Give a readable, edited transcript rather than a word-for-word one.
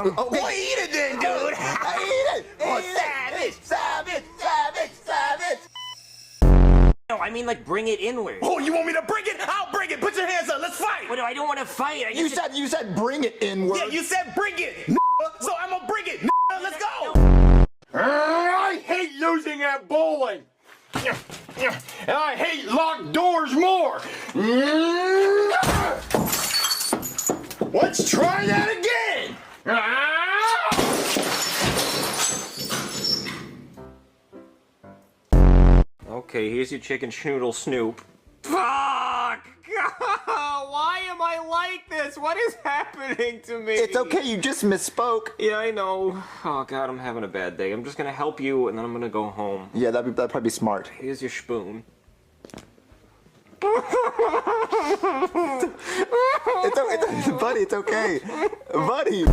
Okay. Well, eat it then, dude. I eat it. Oh, savage. No, I mean like bring it inward. Oh, you want me to bring it? I'll bring it. Put your hands up. Let's fight. What, I don't want to fight. You said bring it inward. Yeah, you said bring it, so I'm gonna bring it. Let's go. I hate losing at bowling. And I hate locked doors more. Let's try that again. Okay, here's your chicken schnoodle snoop. Fuck! Why am I like this? What is happening to me? It's okay, you just misspoke. Yeah, I know. Oh god, I'm having a bad day. I'm just gonna help you and then I'm gonna go home. Yeah, that'd probably be smart. Here's your spoon. Buddy, it's okay. Buddy.